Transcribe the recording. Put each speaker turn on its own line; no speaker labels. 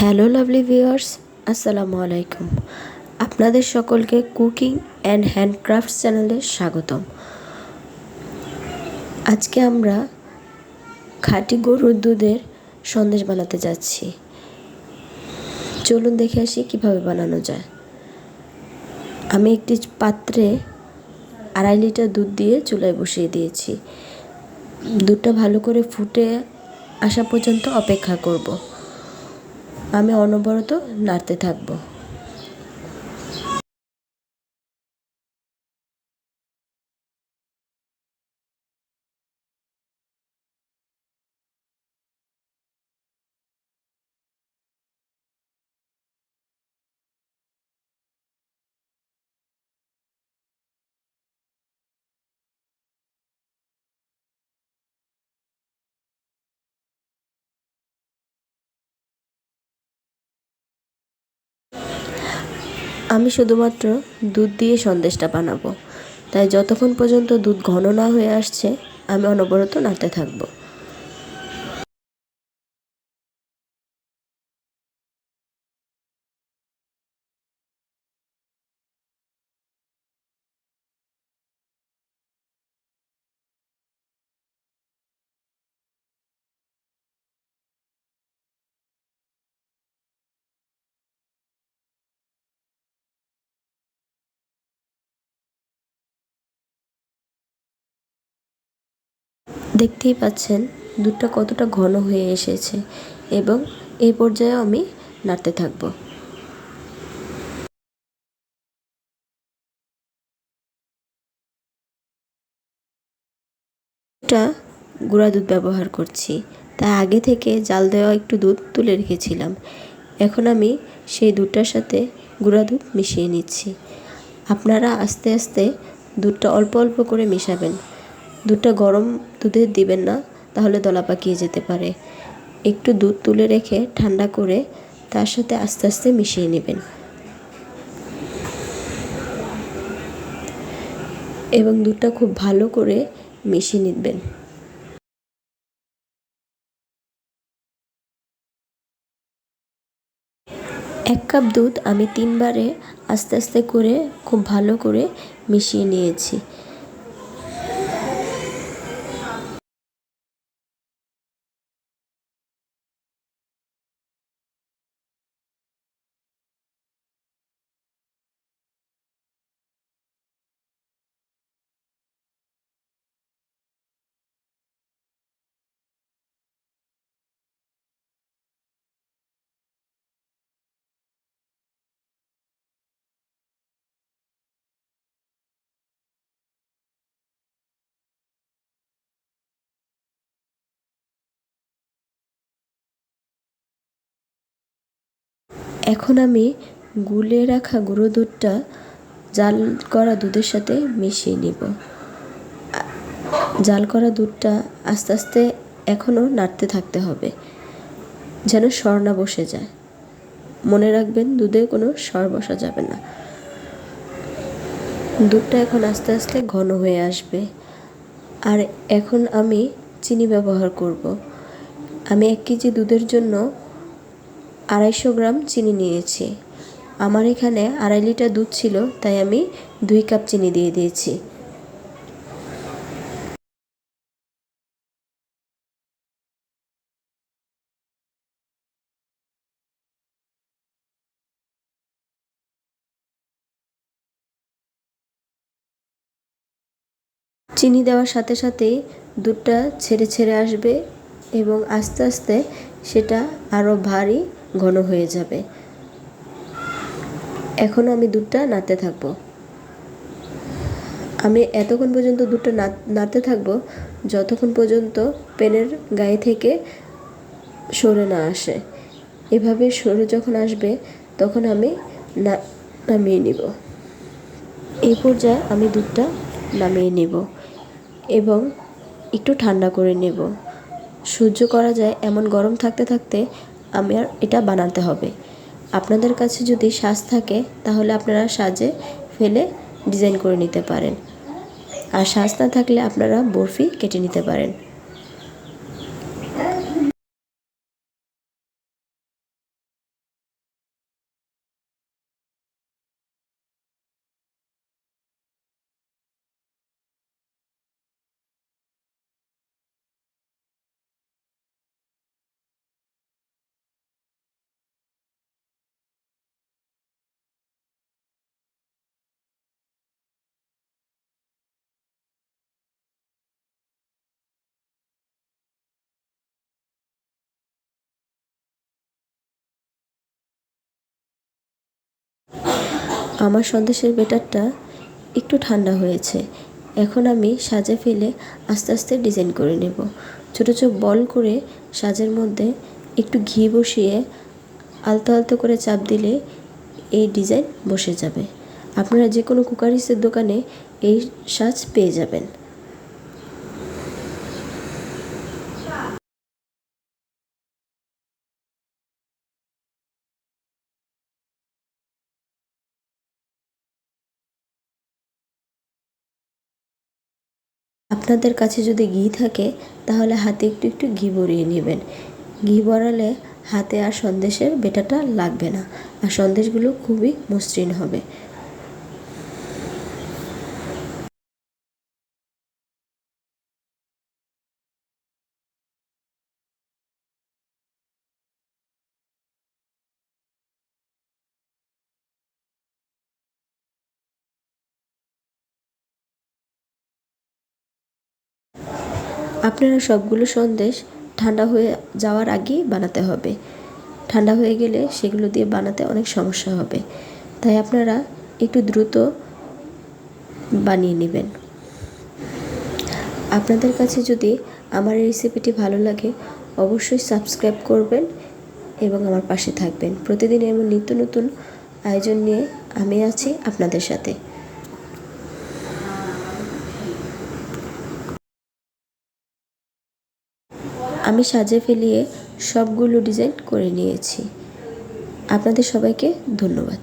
Hello lovely viewers, আসসালামু আলাইকুম। আপনাদের সকলকে কুকিং অ্যান্ড হ্যান্ডক্রাফটস চ্যানেলে স্বাগতম। আজকে আমরা খাঁটি গরুর দুধের সন্দেশ বানাতে যাচ্ছি। চলুন দেখে আসি কিভাবে বানানো যায়। আমি একটি পাত্রে 2.5 লিটার দুধ দিয়ে চুলায় বসিয়ে দিয়েছি। দুধটা ভালো করে ফুটে আসা পর্যন্ত অপেক্ষা করব। আমি অনবরত নাড়তে থাকবো। আমি শুধুমাত্র দুধ দিয়ে সন্দেশটা বানাবো, তাই যতক্ষণ পর্যন্ত দুধ ঘন না হয়ে আসছে আমি অনবরত নাড়তে থাকবো। দেখতেই পাচ্ছেন দুধটা কতটা ঘন হয়ে এসেছে এবং এই পর্যায়ে আমি নাড়তে থাকবো। এটা গুঁড়া দুধ ব্যবহার করছি, তাই আগে থেকে জাল দেওয়া একটু দুধ তুলে রেখেছিলাম। এখন আমি সেই দুধটার সাথে গুঁড়া দুধ মিশিয়ে নিচ্ছি। আপনারা আস্তে আস্তে দুধটা অল্প অল্প করে মেশাবেন। দুধটা গরম দুধে দিবেন না, তাহলে দলা পাকিয়ে যেতে পারে। একটু দুধ তুলে রেখে ঠান্ডা করে তার সাথে আস্তে আস্তে মিশিয়ে নেবেন এবং দুধটা খুব ভালো করে মিশিয়ে নিবেন। 1 কাপ দুধ আমি 3 বারে আস্তে আস্তে করে খুব ভালো করে মিশিয়ে নিয়েছি। এখন আমি গুলে রাখা গুঁড়ো দুধটা জাল করা দুধের সাথে মিশিয়ে নিব। জাল করা দুধটা আস্তে আস্তে এখনও নাড়তে থাকতে হবে, যেন সর না বসে যায়। মনে রাখবেন, দুধে কোনো সর বসা যাবে না। দুধটা এখন আস্তে আস্তে ঘন হয়ে আসবে। আর এখন আমি চিনি ব্যবহার করব। আমি 1 কেজি দুধের জন্য 250 গ্রাম চিনি নিয়েছি। আমার এখানে 2.5 লিটার দুধ ছিল, তাই আমি 2 কাপ চিনি দিয়ে দিয়েছি। চিনি দেওয়ার সাথে সাথেই দুধটা ছেড়ে ছেড়ে আসবে এবং আস্তে আস্তে সেটা আরও ভারী ঘন হয়ে যাবে। এখন আমি দুধটা নাড়তে থাকবো। আমি এতক্ষণ পর্যন্ত দুধটা নাড়তে থাকবো যতক্ষণ পর্যন্ত প্যানের গায়ে থেকে সরে না আসে। এভাবে সরে যখন আসবে তখন আমি নামিয়ে নিব। এই পর্যায়ে আমি দুধটা নামিয়ে নেব এবং একটু ঠান্ডা করে নেব। সহ্য করা যায় এমন গরম থাকতে থাকতে আমার এটা বানাতে হবে। আপনাদের কাছে যদি সাজ থাকে তাহলে আপনারা সাজে ফেলে ডিজাইন করে নিতে পারেন, আর সাজ না থাকলে আপনারা বরফি কেটে নিতে পারেন। আমার সন্দেশের ব্যাটারটা একটু ঠান্ডা হয়েছে। এখন আমি সাজে ফেলে আস্তে আস্তে ডিজাইন করে নেব। ছোটো ছোটো বল করে সাজের মধ্যে একটু ঘি বসিয়ে আলতো আলতো করে চাপ দিলে এই ডিজাইন বসে যাবে। আপনারা যে কোনো কুকারিসের দোকানে এই সাজ পেয়ে যাবেন। আপনাদের কাছে যদি ঘি থাকে তাহলে হাতে একটু একটু ঘি ভরিয়ে নেবেন। ঘি ভরালে হাতে আর সন্দেশের বেটাটা লাগবে না, আর সন্দেশগুলো খুবই মসৃণ হবে। আপনারা সবগুলো সন্দেশ ঠান্ডা হয়ে যাওয়ার আগেই বানাতে হবে। ঠান্ডা হয়ে গেলে সেগুলো দিয়ে বানাতে অনেক সমস্যা হবে, তাই আপনারা একটু দ্রুত বানিয়ে নেবেন। আপনাদের কাছে যদি আমার এই রেসিপিটি ভালো লাগে অবশ্যই সাবস্ক্রাইব করবেন এবং আমার পাশে থাকবেন। প্রতিদিন এমন নিত্য নতুন আয়োজন নিয়ে আমি আছি আপনাদের সাথে। আমি সাজে ফেলিয়ে সবগুলো ডিজাইন করে নিয়েছি। আপনাদের সবাইকে ধন্যবাদ।